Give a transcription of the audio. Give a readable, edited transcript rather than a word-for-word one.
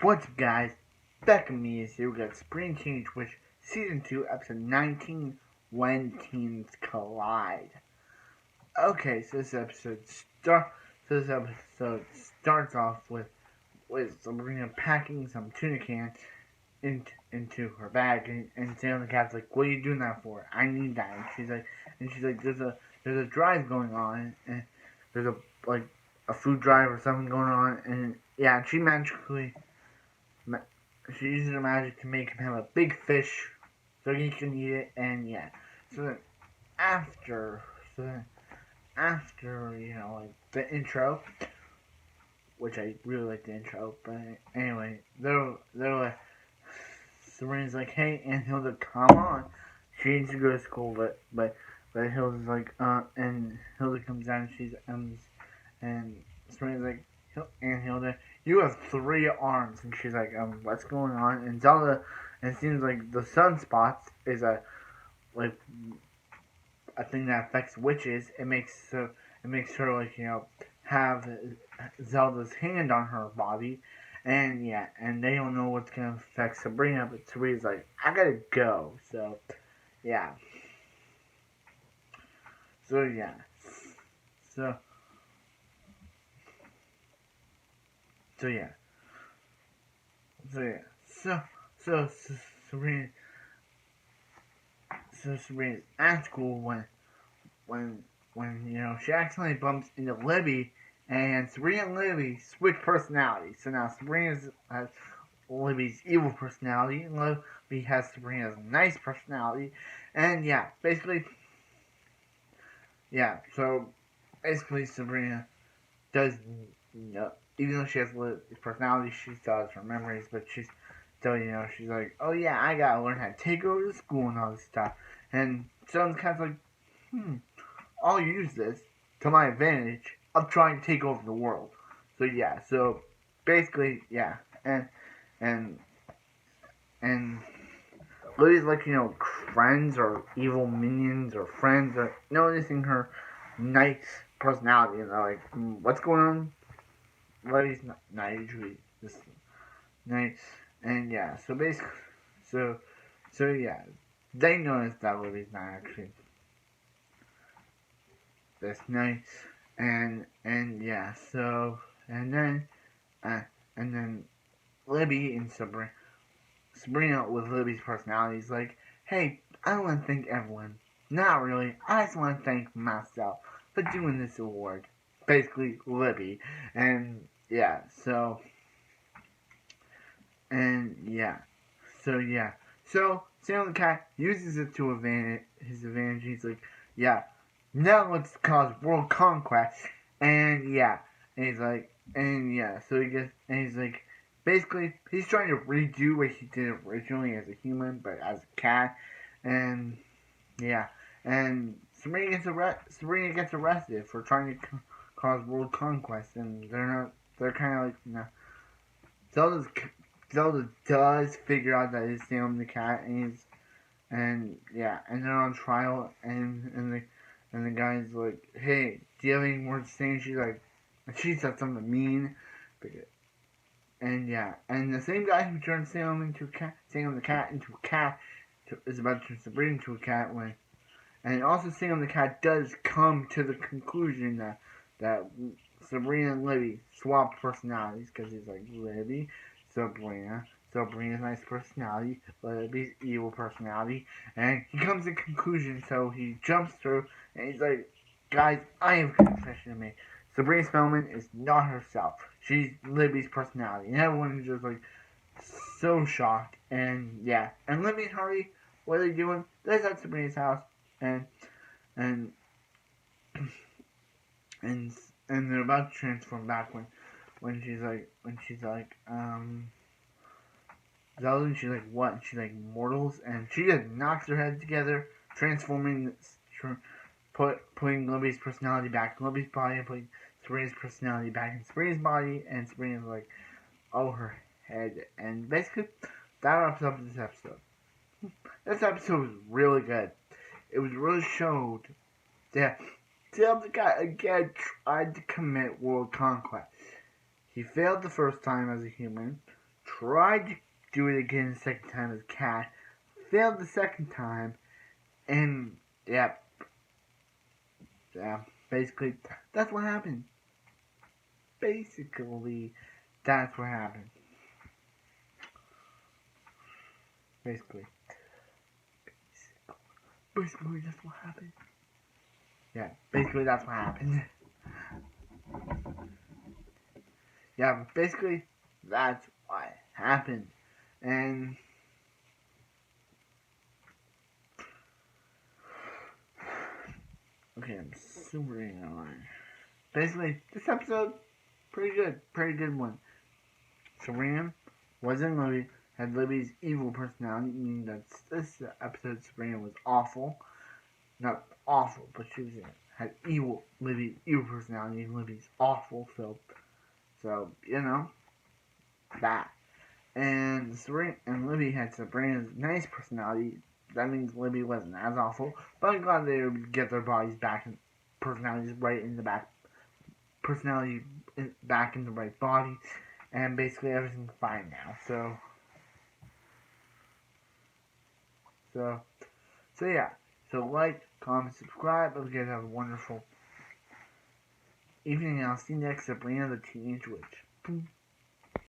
What's up, guys? Back with me is here. We got Spring Change Wish Season 2, Episode 19, When Teens Collide. Okay, so this episode starts off with Sabrina packing some tuna cans into her bag, and Sam the cat's like, "What are you doing that for? I need that." And she's like, "There's a drive going on, and there's a food drive or something going on, and yeah, she uses her magic to make him have a big fish so he can eat it, and yeah. So then after, the intro, which I really like the intro, but anyway, they're like, Serena's like, "Hey, Aunt Hilda, come on." She needs to go to school, but Hilda's like, and Hilda comes down and and Serena's like, "Aunt Hilda, you have 3 arms," and she's like, "What's going on?" And Zelda, and it seems like the sunspots is a thing that affects witches. It makes her have Zelda's hand on her body, and yeah, and they don't know what's gonna affect Sabrina, but Sabrina's like, "I gotta go," so yeah, so yeah, so so yeah, so yeah, so Sabrina. So Sabrina's at school when she accidentally bumps into Libby, and Sabrina and Libby switch personalities. So now Sabrina has Libby's evil personality, and Libby has Sabrina's nice personality, and yeah, basically, yeah. So basically, Sabrina does, even though she has Libby's personality, she still has her memories, but she's still, she's like, "Oh yeah, I gotta learn how to take over the school and all this stuff." And John's kind of like, I'll use this to my advantage of trying to take over the world. So yeah, so basically, yeah, and Lily's like, friends or evil minions or friends are noticing her nice personality, and they're like, "What's going on?" Lily's not usually this nice, and yeah, so basically, so yeah, they notice that Lily's not actually this nice, and yeah, so and then uh, and then Libby and Sabrina with Libby's personality is like, "Hey, I want to thank everyone. Not really. I just want to thank myself for doing this award." Basically, Libby, and yeah, so Sam the cat uses it to his advantage. He's like, "Yeah, now let's cause world conquest," and yeah, and he's like, and yeah, so he's like, basically, he's trying to redo what he did originally as a human, but as a cat, and yeah, and Sabrina gets arrested for trying to cause world conquest, and they're kind of like, Zelda's Zelda does figure out that it's Sam the cat, and yeah, and they're on trial, and the guy's like, "Hey, do you have any more to say?" And she said something mean, and yeah, and the same guy who turned Sam the cat into a cat, is about to turn Sabrina into a cat and also Sam the cat does come to the conclusion that Sabrina and Libby swap personalities, because he's like, Libby, Sabrina's nice personality, Libby's evil personality, and he comes to conclusion, so he jumps through, and he's like, "Guys, I have a confession to make. Sabrina Spellman is not herself. She's Libby's personality." And everyone is just like, so shocked, and yeah, and Libby and Hardy, what are they doing? They're at Sabrina's house, and and and they're about to transform back when she's like Zelda, and she's like, "What?" And she's like, "Mortals," and she just knocks her head together, transforming, putting Libby's personality back in Libby's body, and putting Sabrina's personality back in Sabrina's body, and Sabrina's like, "Oh, her head," and basically that wraps up this episode. This episode was really good. It was really showed that the guy again tried to commit world conquest. He failed the first time as a human, tried to do it again the second time as Cat, failed the second time, and yeah, basically that's what happened. Basically, that's what happened. Basically, that's what happened. Yeah, basically that's what happened. Yeah, basically that's what happened. And okay, I'm super annoying. Basically, this episode, pretty good one. Sabrina wasn't Libby, had Libby's evil personality, meaning that this episode Sabrina was awful. Not awful, but she was had Libby's evil personality, and Libby's awful, so, that. And Sabrina and Libby had Sabrina's nice personality. That means Libby wasn't as awful, but I'm glad they would get their bodies back and personalities right in the back. Personality back in the right body, and basically everything's fine now. So yeah. So like, comment, subscribe. Hope you guys have a wonderful evening, and I'll see you next Sabrina the Teenage Witch. Boom.